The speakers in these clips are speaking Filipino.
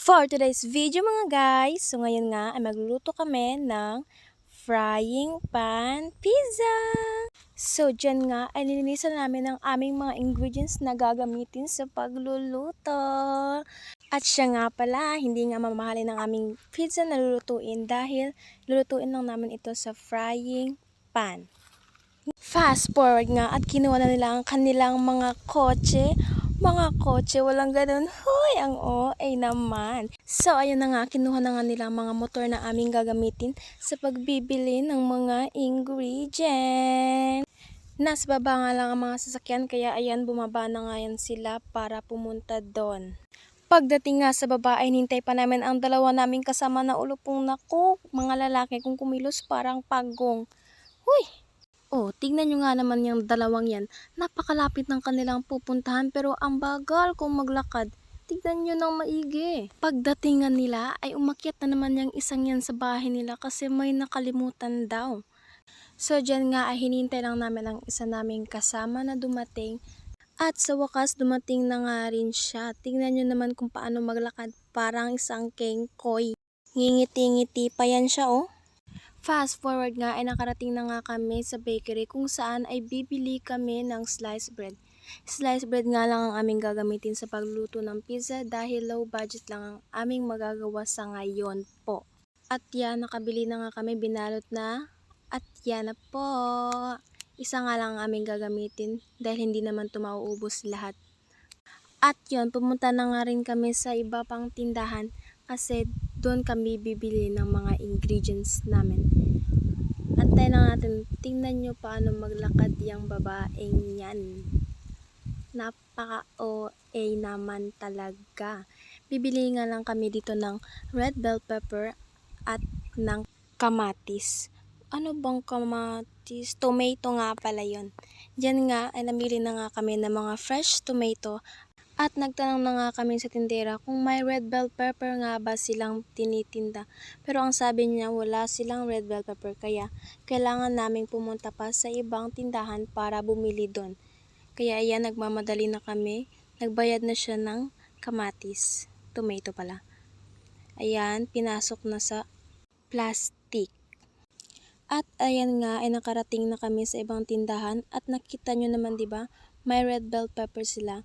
For today's video mga guys, so ngayon nga ay magluluto kami ng frying pan pizza. So dyan nga ay nilinisan namin ang aming mga ingredients na gagamitin sa pagluluto. At siya nga pala, hindi nga mamahalin ng aming pizza na lulutuin dahil lulutuin lang namin ito sa frying pan. Fast forward nga at kinuha na nila ang kanilang mga kotse. Mga kotse, walang ganun. Hoy, ang OA naman. So, ayun na nga, kinuha na nga nila ang mga motor na aming gagamitin sa pagbibili ng mga ingredients. Nasa baba nga lang ang mga sasakyan, kaya ayan, bumaba na nga yan sila para pumunta doon. Pagdating nga sa baba ay hintay pa namin ang dalawa naming kasama na ulupong naku, mga lalaki kung kumilos parang pagong. Huy! Oh, tignan nyo nga naman yung dalawang yan. Napakalapit ng kanilang pupuntahan pero ang bagal kung maglakad. Tignan nyo ng maigi. Pagdating nga nila ay umakyat na naman yung isang yan sa bahay nila kasi may nakalimutan daw. So dyan nga ay hinintay lang namin ang isa naming kasama na dumating. At sa wakas dumating na nga rin siya. Tignan nyo naman kung paano maglakad. Parang isang kengkoy. Ngingiti-ngiti pa yan siya oh. Fast forward nga ay nakarating na nga kami sa bakery kung saan ay bibili kami ng sliced bread. Sliced bread nga lang ang aming gagamitin sa pagluluto ng pizza dahil low budget lang ang aming magagawa sa ngayon po. At yan, nakabili na nga kami, binalot na. At yan na po. Isa nga lang ang aming gagamitin dahil hindi naman ito mauubos lahat. At yun, pumunta na nga rin kami sa iba pang tindahan kasi doon kami bibili ng mga ingredients namin. Antay na natin, tingnan nyo paano maglakad yung babaeng yan. Napaka-OA naman talaga. Bibili nga lang kami dito ng red bell pepper at ng kamatis. Ano bang kamatis? Tomato nga pala yun. Diyan nga ay namili na nga kami ng mga fresh tomato. At nagtanong na nga kami sa tindera kung may red bell pepper nga ba silang tinitinda. Pero ang sabi niya wala silang red bell pepper kaya kailangan naming pumunta pa sa ibang tindahan para bumili doon. Kaya ayan, nagmamadali na kami. Nagbayad na siya ng kamatis. Tomato pala. Ayan, pinasok na sa plastic. At ayan nga ay nakarating na kami sa ibang tindahan at nakita nyo naman 'di ba? May red bell pepper sila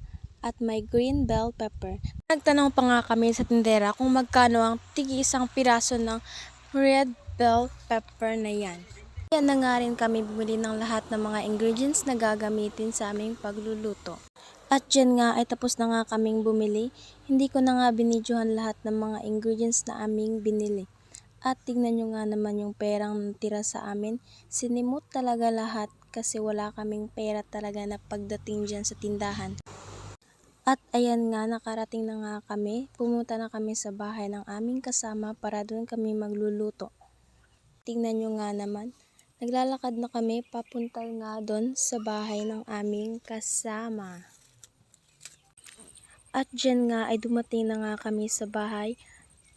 at may green bell pepper. Nagtanong pa nga kami sa tindera kung magkano ang tig-isang piraso ng red bell pepper na yan. Kaya na nga rin kami bumili ng lahat ng mga ingredients na gagamitin sa aming pagluluto. At dyan nga ay tapos na nga kaming bumili. Hindi ko na nga binidyohan lahat ng mga ingredients na aming binili. At tignan nyo nga naman yung perang natira sa amin. Sinimot talaga lahat kasi wala kaming pera talaga na pagdating dyan sa tindahan. At ayan nga, nakarating na nga kami. Pumunta na kami sa bahay ng aming kasama para doon kami magluluto. Tingnan nyo nga naman, naglalakad na kami papunta nga doon sa bahay ng aming kasama. At dyan nga ay dumating na nga kami sa bahay.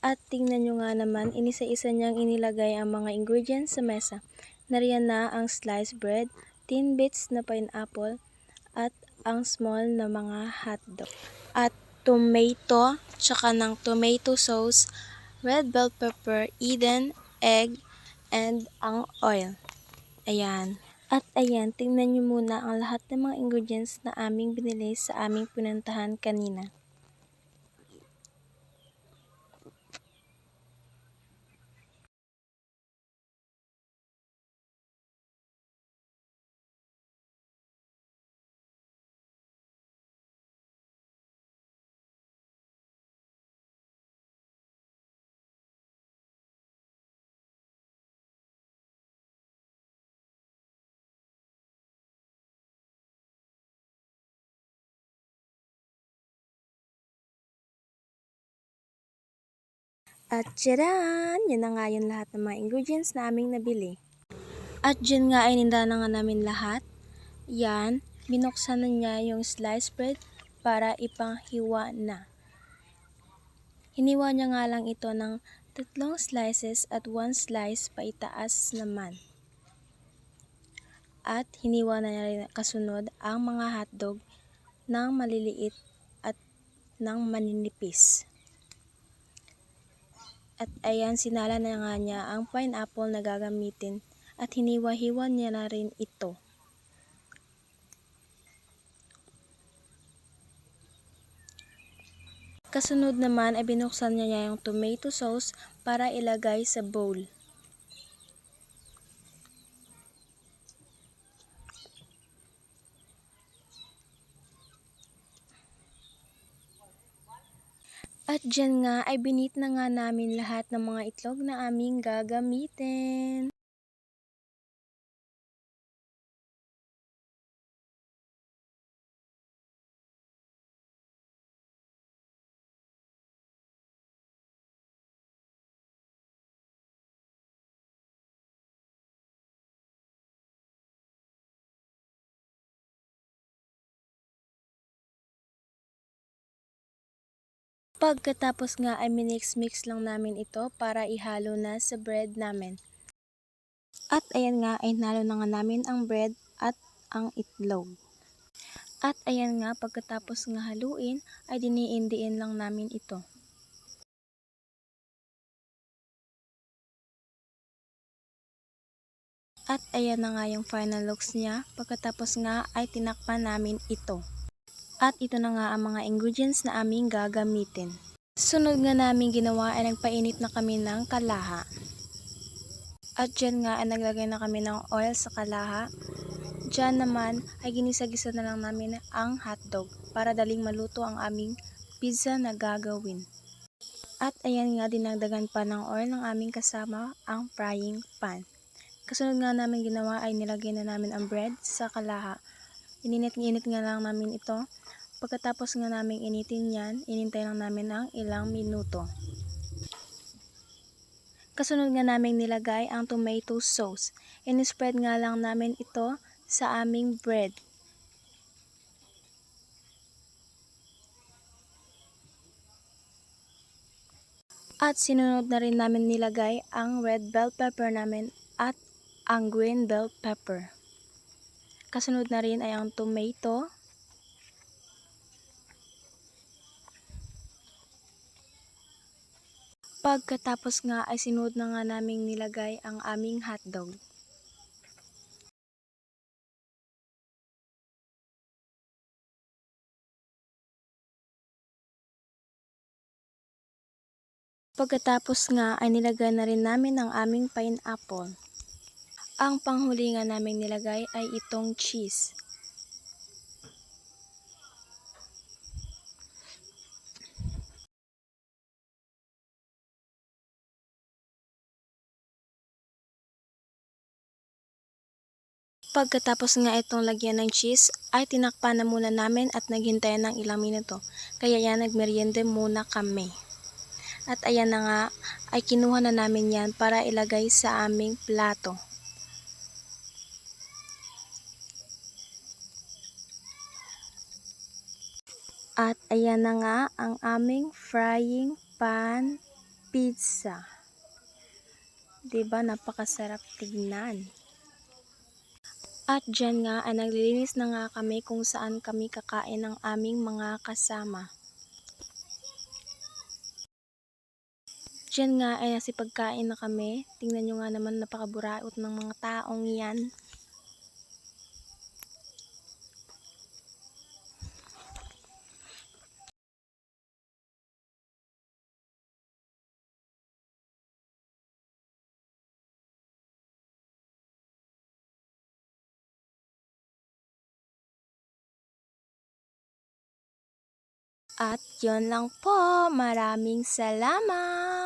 At tingnan nyo nga naman, inisa-isa niyang inilagay ang mga ingredients sa mesa. Nariyan na ang sliced bread, thin bits na pineapple, at ang small na mga hotdog. At tomato, tsaka ng tomato sauce, red bell pepper, Eden, egg, and ang oil. Ayan. At ayan, tingnan nyo muna ang lahat ng mga ingredients na aming binili sa aming pinuntahan kanina. At tcharan! Yan na nga yung lahat ng mga ingredients na aming nabili. At dyan nga ay ninda na nga namin lahat. Yan, binuksan na niya yung sliced bread para ipanghiwa na. Hiniwa niya nga lang ito ng 3 slices at 1 slice paitaas naman. At hiniwa na niya rin kasunod ang mga hotdog ng maliliit at ng maninipis. At ayan, sinala na nga niya ang pineapple na gagamitin at hiniwa-hiwa niya na rin ito. Kasunod naman ay binuksan niya yung tomato sauce para ilagay sa bowl. At dyan nga ay binit na nga namin lahat ng mga itlog na aming gagamitin. Pagkatapos nga ay minix-mix lang namin ito para ihalo na sa bread namin. At ayan nga ay nalo na nga namin ang bread at ang itlog. At ayan nga pagkatapos nga haluin ay diniin-diin lang namin ito. At ayan na nga yung final looks niya pagkatapos nga ay tinakpan namin ito. At ito na nga ang mga ingredients na aming gagamitin. Sunod nga namin ginawa ay nagpainit na kami ng kalaha. At dyan nga ay naglagay na kami ng oil sa kalaha. Dyan naman ay ginisa-gisa na lang namin ang hotdog para daling maluto ang aming pizza na gagawin. At ayan nga dinagdagan pa ng oil ng aming kasama ang frying pan. Kasunod nga namin ginawa ay nilagay na namin ang bread sa kalaha. Ininit nga lang namin ito. Pagkatapos nga namin initin yan, inintay lang namin ng ilang minuto. Kasunod nga namin nilagay ang tomato sauce. In-spread nga lang namin ito sa aming bread. At sinunod na rin namin nilagay ang red bell pepper namin at ang green bell pepper. Kasunod na rin ay ang tomato. Pagkatapos nga ay sinunod na nga naming nilagay ang aming hotdog. Pagkatapos nga ay nilagay na rin namin ang aming pineapple. Ang panghuli nga naming nilagay ay itong cheese. Pagkatapos nga itong lagyan ng cheese ay tinakpan na muna namin at naghintay ng ilang minuto. Kaya yan nagmeryende muna kami. At ayan na nga ay kinuha na namin yan para ilagay sa aming plato. At ayan na nga ang aming frying pan pizza. Diba napakasarap tignan. At dyan nga ay naglilinis na nga kami kung saan kami kakain ng aming mga kasama. Dyan nga ay nasipagkain na kami. Tingnan nyo nga naman napakaburaot ng mga taong yan. At yon lang po. Maraming salamat!